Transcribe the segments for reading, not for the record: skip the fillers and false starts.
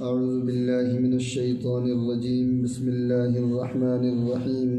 اعوذ باللہ من الشیطان الرجیم بسم اللہ الرحمن الرحیم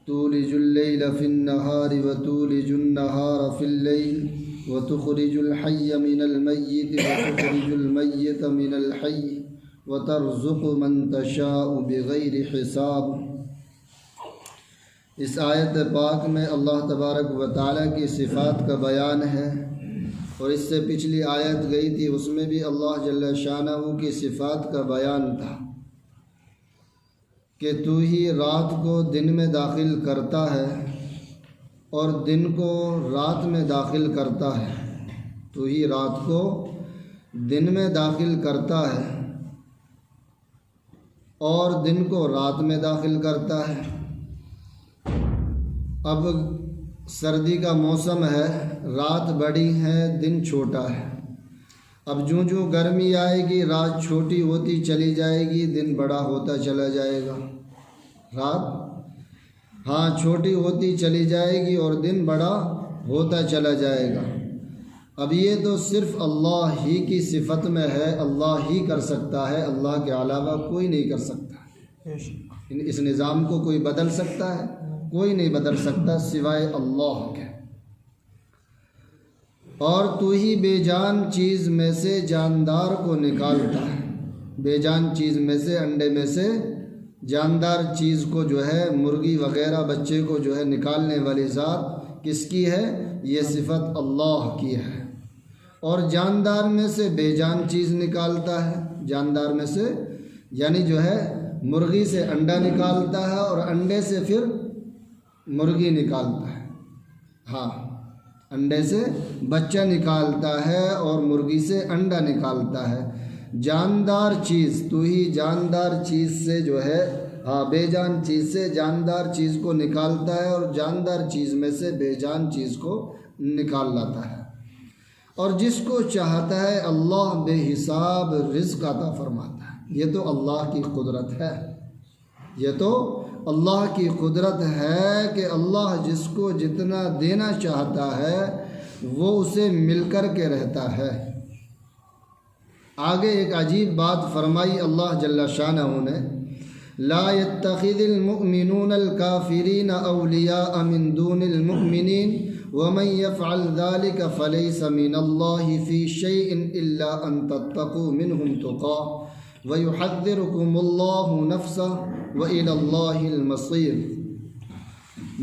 تولج اللیل فی النہار وتولج النہار فی اللیل وتخرج الحی من المیت وتخرج المیت من الحی وترزق من تشاء بغیر حساب۔ اس آیت پاک میں اللہ تبارک و تعالیٰ کی صفات کا بیان ہے، اور اس سے پچھلی آیت گئی تھی اس میں بھی اللہ جل شانہ کی صفات کا بیان تھا کہ تو ہی رات کو دن میں داخل کرتا ہے اور دن کو رات میں داخل کرتا ہے، تو ہی رات کو دن میں داخل کرتا ہے اور دن کو رات میں داخل کرتا ہے۔ اب سردی کا موسم ہے، رات بڑی ہے دن چھوٹا ہے۔ اب جوں گرمی آئے گی رات چھوٹی ہوتی چلی جائے گی، دن بڑا ہوتا چلا جائے گا، رات چھوٹی ہوتی چلی جائے گی اور دن بڑا ہوتا چلا جائے گا۔ اب یہ تو صرف اللہ ہی کی صفت میں ہے، اللہ ہی کر سکتا ہے، اللہ کے علاوہ کوئی نہیں کر سکتا۔ اس نظام کو کوئی بدل سکتا ہے؟ کوئی نہیں بدل سکتا سوائے اللہ کے۔ اور تو ہی بے جان چیز میں سے جاندار کو نکالتا ہے، بے جان چیز میں سے، انڈے میں سے جاندار چیز کو جو ہے، مرغی وغیرہ بچے کو جو ہے نکالنے والی ذات کس کی ہے؟ یہ صفت اللہ کی ہے۔ اور جاندار میں سے بے جان چیز نکالتا ہے، جاندار میں سے یعنی جو ہے مرغی سے انڈا نکالتا ہے اور انڈے سے پھر مرغی نکالتا ہے، انڈے سے بچہ نکالتا ہے اور مرغی سے انڈا نکالتا ہے۔ جاندار چیز، تو ہی جاندار چیز سے جو ہے بے جان چیز سے جاندار چیز کو نکالتا ہے اور جاندار چیز میں سے بے جان چیز کو نکال لاتا ہے، اور جس کو چاہتا ہے اللہ بے حساب رزق عطا فرماتا ہے۔ یہ تو اللہ کی قدرت ہے، یہ تو اللہ کی قدرت ہے کہ اللہ جس کو جتنا دینا چاہتا ہے وہ اسے مل کر کے رہتا ہے۔ آگے ایک عجیب بات فرمائی اللہ جل شانہ نے، لا يتخذ المؤمنون الكافرین اولیاء من دون المؤمنین ومن يفعل ذلك فليس من الله في شيء الا ان تتقوا منهم تقاه وَيُحَذِّرُكُمُ اللَّهُ نَفْسَهُ وَإِلَى اللَّهِ الْمَصِيرُ۔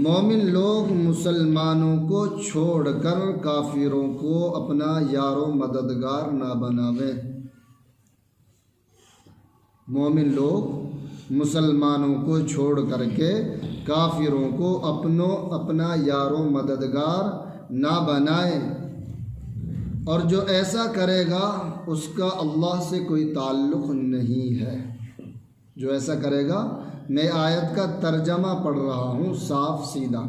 مومن لوگ مسلمانوں کو چھوڑ کر کافروں کو اپنا یار و مددگار نہ بناویں۔ مومن لوگ مسلمانوں کو چھوڑ کر کے کافروں کو اپنا یار و مددگار نہ بنائیں، اور جو ایسا کرے گا اس کا اللہ سے کوئی تعلق نہیں ہے۔ جو ایسا کرے گا، میں آیت کا ترجمہ پڑھ رہا ہوں صاف سیدھا،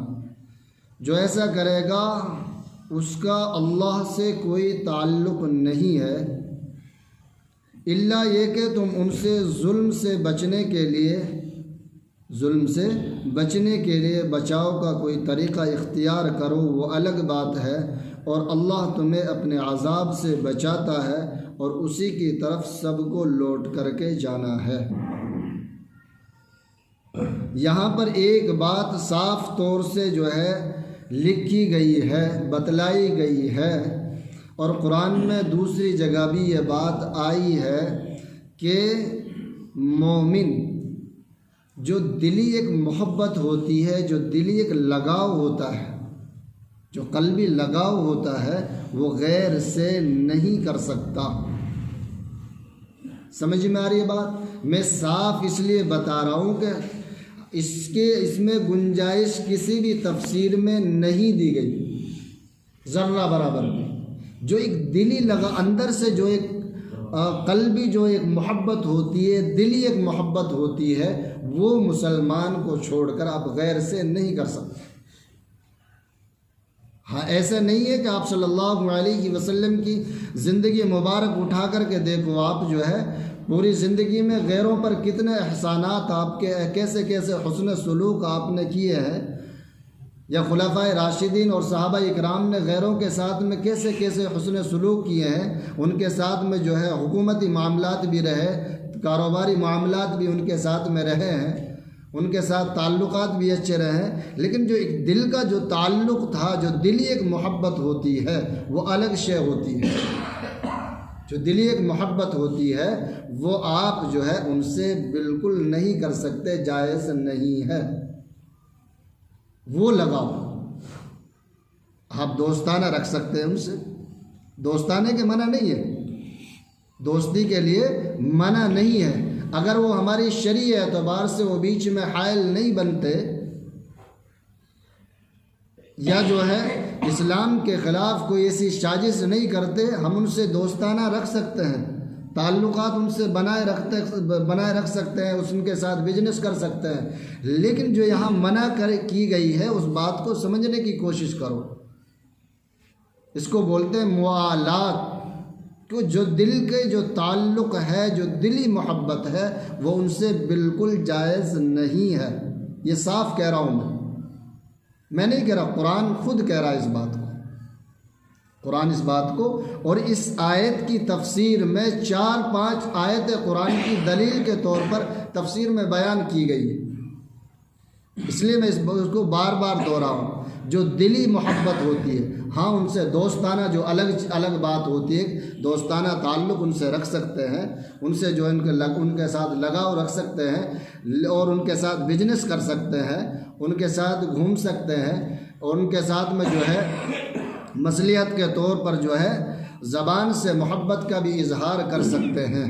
جو ایسا کرے گا اس کا اللہ سے کوئی تعلق نہیں ہے، الا یہ کہ تم ان سے ظلم سے بچنے کے لیے بچاؤ کا کوئی طریقہ اختیار کرو، وہ الگ بات ہے، اور اللہ تمہیں اپنے عذاب سے بچاتا ہے اور اسی کی طرف سب کو لوٹ کر کے جانا ہے۔ یہاں پر ایک بات صاف طور سے جو ہے لکھی گئی ہے، بتلائی گئی ہے، اور قرآن میں دوسری جگہ بھی یہ بات آئی ہے کہ مومن جو دلی ایک محبت ہوتی ہے، جو دلی ایک لگاؤ ہوتا ہے، جو قلبی لگاؤ ہوتا ہے، وہ غیر سے نہیں کر سکتا۔ سمجھ میں آ رہی ہے بات؟ میں صاف اس لیے بتا رہا ہوں کہ اس میں گنجائش کسی بھی تفسیر میں نہیں دی گئی، ذرہ برابر بھی۔ جو ایک دلی اندر سے جو ایک قلبی جو ایک محبت ہوتی ہے، دلی ایک محبت ہوتی ہے، وہ مسلمان کو چھوڑ کر آپ غیر سے نہیں کر سکتے۔ ایسا نہیں ہے کہ آپ صلی اللہ علیہ وسلم کی زندگی مبارک اٹھا کر کے دیکھو، آپ جو ہے پوری زندگی میں غیروں پر کتنے احسانات آپ کے، کیسے کیسے حسن سلوک آپ نے کیے ہیں، یا خلفائے راشدین اور صحابہ اکرام نے غیروں کے ساتھ میں کیسے کیسے حسن سلوک کیے ہیں، ان کے ساتھ میں جو ہے حکومتی معاملات بھی رہے، کاروباری معاملات بھی ان کے ساتھ میں رہے ہیں، ان کے ساتھ تعلقات بھی اچھے رہے ہیں، لیکن جو ایک دل کا جو تعلق تھا، جو دلی ایک محبت ہوتی ہے وہ الگ شے ہوتی ہے، جو دلی ایک محبت ہوتی ہے وہ آپ جو ہے ان سے بالکل نہیں کر سکتے، جائز نہیں ہے، وہ لگاؤ آپ دوستانہ رکھ سکتے ہیں ان سے، دوستانے کے منع نہیں ہے، دوستی کے لیے منع نہیں ہے، اگر وہ ہماری شرعی اعتبار سے وہ بیچ میں حائل نہیں بنتے یا جو ہے اسلام کے خلاف کوئی ایسی سازش نہیں کرتے، ہم ان سے دوستانہ رکھ سکتے ہیں، تعلقات ان سے بنائے رکھ سکتے ہیں، ان کے ساتھ بزنس کر سکتے ہیں، لیکن جو یہاں منع کی گئی ہے اس بات کو سمجھنے کی کوشش کرو، اس کو بولتے ہیں موالات، کہ جو دل کے جو تعلق ہے، جو دلی محبت ہے وہ ان سے بالکل جائز نہیں ہے، یہ صاف کہہ رہا ہوں میں نہیں کہہ رہا، قرآن خود کہہ رہا ہے اس بات کو، قرآن اس بات کو، اور اس آیت کی تفسیر میں 4-5 آیت قرآن کی دلیل کے طور پر تفسیر میں بیان کی گئی ہے، اس لیے میں اس کو بار بار دہراؤں، جو دلی محبت ہوتی ہے، ہاں ان سے دوستانہ جو الگ بات ہوتی ہے، دوستانہ تعلق ان سے رکھ سکتے ہیں، ان سے جو ان کے ساتھ لگاؤ رکھ سکتے ہیں اور ان کے ساتھ بزنس کر سکتے ہیں، ان کے ساتھ گھوم سکتے ہیں، اور ان کے ساتھ میں جو ہے مصلحت کے طور پر جو ہے زبان سے محبت کا بھی اظہار کر سکتے ہیں،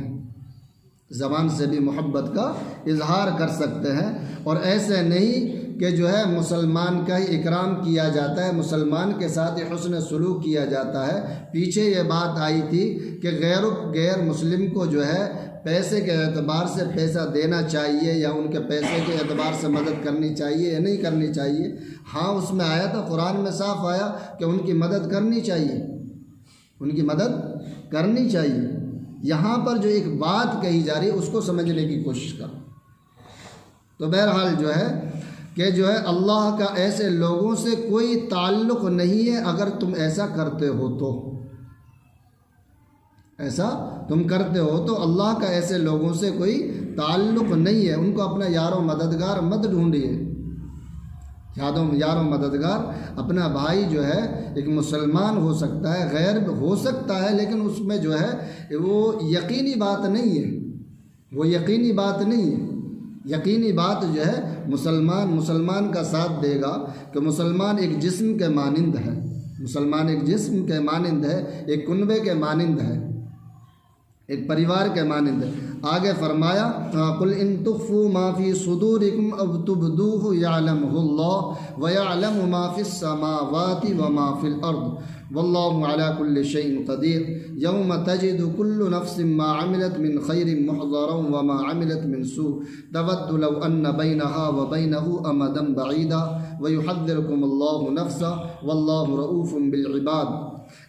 زبان سے بھی محبت کا اظہار کر سکتے ہیں، اور ایسے نہیں کہ جو ہے مسلمان کا ہی اکرام کیا جاتا ہے، مسلمان کے ساتھ ہی حسن سلوک کیا جاتا ہے۔ پیچھے یہ بات آئی تھی کہ غیر مسلم کو جو ہے پیسے کے اعتبار سے پیسہ دینا چاہیے یا ان کے پیسے کے اعتبار سے مدد کرنی چاہیے یا نہیں کرنی چاہیے، ہاں اس میں آیا تھا، قرآن میں صاف آیا کہ ان کی مدد کرنی چاہیے، ان کی مدد کرنی چاہیے۔ یہاں پر جو ایک بات کہی جا رہی ہے اس کو سمجھنے کی کوشش کرو۔ تو بہرحال جو ہے کہ جو ہے اللہ کا ایسے لوگوں سے کوئی تعلق نہیں ہے، اگر تم ایسا کرتے ہو تو، ایسا تم کرتے ہو تو اللہ کا ایسے لوگوں سے کوئی تعلق نہیں ہے، ان کو اپنا یار و مددگار مت ڈھونڈیے، یار و مددگار اپنا بھائی جو ہے ایک مسلمان ہو سکتا ہے، غیر ہو سکتا ہے، لیکن اس میں جو ہے وہ یقینی بات نہیں ہے، وہ یقینی بات نہیں ہے، یقینی بات جو ہے مسلمان کا ساتھ دے گا، کہ مسلمان ایک جسم کے مانند ہے، مسلمان ایک جسم کے مانند ہے، ایک کنبے کے مانند ہے، ایک پریوار کے مانند ہے۔ آگے فرمایا قل ان تخفوا ما فی صدورکم او تبدوه یعلمہ اللہ ویعلم ما فی السماوات وما فی الارض واللہ علی کل شیء قدیر یوم تجد کل نفس ما عملت من خیر محضرا وما عملت من سوء تود لو ان بینہا وبینہ امدا بعیدا ویحذرکم اللہ نفسا واللہ رؤوف بالعباد۔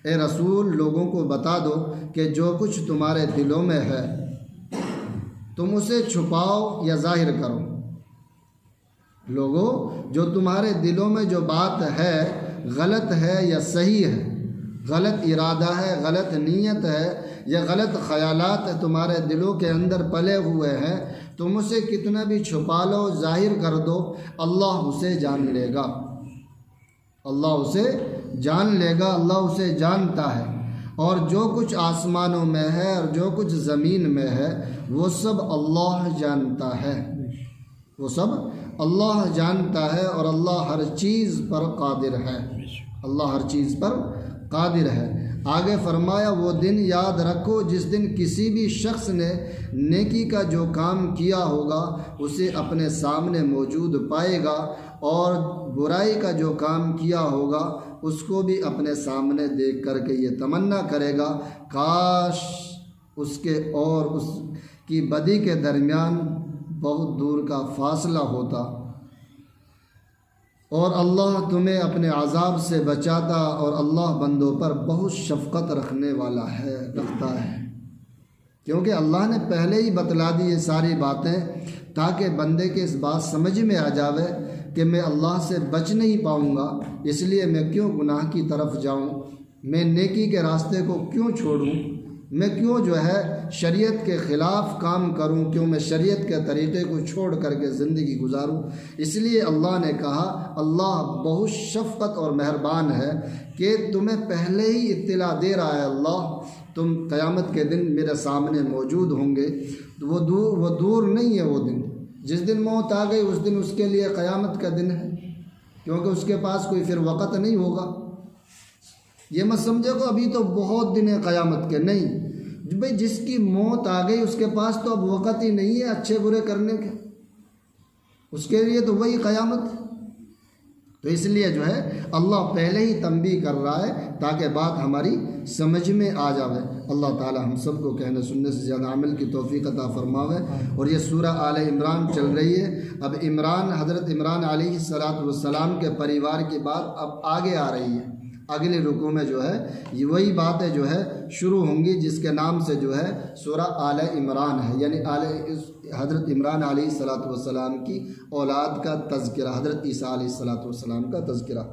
اے رسول لوگوں کو بتا دو کہ جو کچھ تمہارے دلوں میں ہے تم اسے چھپاؤ یا ظاہر کرو، لوگوں جو تمہارے دلوں میں جو بات ہے غلط ہے یا صحیح ہے، غلط ارادہ ہے، غلط نیت ہے یا غلط خیالات تمہارے دلوں کے اندر پلے ہوئے ہیں، تم اسے کتنا بھی چھپا لو، ظاہر کر دو، اللہ اسے جان لے گا، اللہ اسے جان لے گا، اللہ اسے جانتا ہے۔ اور جو کچھ آسمانوں میں ہے اور جو کچھ زمین میں ہے وہ سب اللہ جانتا ہے، وہ سب اللہ جانتا ہے، اور اللہ ہر چیز پر قادر ہے، اللہ ہر چیز پر قادر ہے۔ آگے فرمایا وہ دن یاد رکھو جس دن کسی بھی شخص نے نیکی کا جو کام کیا ہوگا اسے اپنے سامنے موجود پائے گا، اور برائی کا جو کام کیا ہوگا اس کو بھی اپنے سامنے دیکھ کر کے یہ تمنا کرے گا کاش اس کے اور اس کی بدی کے درمیان بہت دور کا فاصلہ ہوتا، اور اللہ تمہیں اپنے عذاب سے بچاتا، اور اللہ بندوں پر بہت شفقت رکھتا ہے، کیونکہ اللہ نے پہلے ہی بتلا دی یہ ساری باتیں تاکہ بندے کے اس بات سمجھ میں آ جاوے کہ میں اللہ سے بچ نہیں پاؤں گا، اس لیے میں کیوں گناہ کی طرف جاؤں، میں نیکی کے راستے کو کیوں چھوڑوں، میں کیوں جو ہے شریعت کے خلاف کام کروں، کیوں میں شریعت کے طریقے کو چھوڑ کر کے زندگی گزاروں۔ اس لیے اللہ نے کہا، اللہ بہت شفقت اور مہربان ہے کہ تمہیں پہلے ہی اطلاع دے رہا ہے، اللہ تم قیامت کے دن میرے سامنے موجود ہوں گے۔ وہ دور نہیں ہے وہ دن، جس دن موت آ گئی اس دن اس کے لیے قیامت کا دن ہے، کیونکہ اس کے پاس کوئی پھر وقت نہیں ہوگا۔ یہ مت سمجھے کہ ابھی تو بہت دن ہے قیامت کے، نہیں بھئی، جس کی موت آ گئی اس کے پاس تو اب وقت ہی نہیں ہے اچھے برے کرنے کے، اس کے لیے تو وہی قیامت ہے۔ تو اس لیے جو ہے اللہ پہلے ہی تنبیہ کر رہا ہے تاکہ بات ہماری سمجھ میں آ جاوے۔ اللہ تعالی ہم سب کو کہنے سننے سے زیادہ عمل کی توفیق عطا فرماوے۔ اور یہ سورہ آل عمران چل رہی ہے، اب حضرت عمران علیہ السلام کے پریوار کی بات اب آگے آ رہی ہے۔ اگلے رکوع میں جو ہے یہ وہی باتیں جو ہے شروع ہوں گی جس کے نام سے جو ہے سورہ آل عمران ہے، یعنی حضرت عمران علیہ السلام کی اولاد کا تذکرہ، حضرت عیسیٰ علیہ السلام کا تذکرہ۔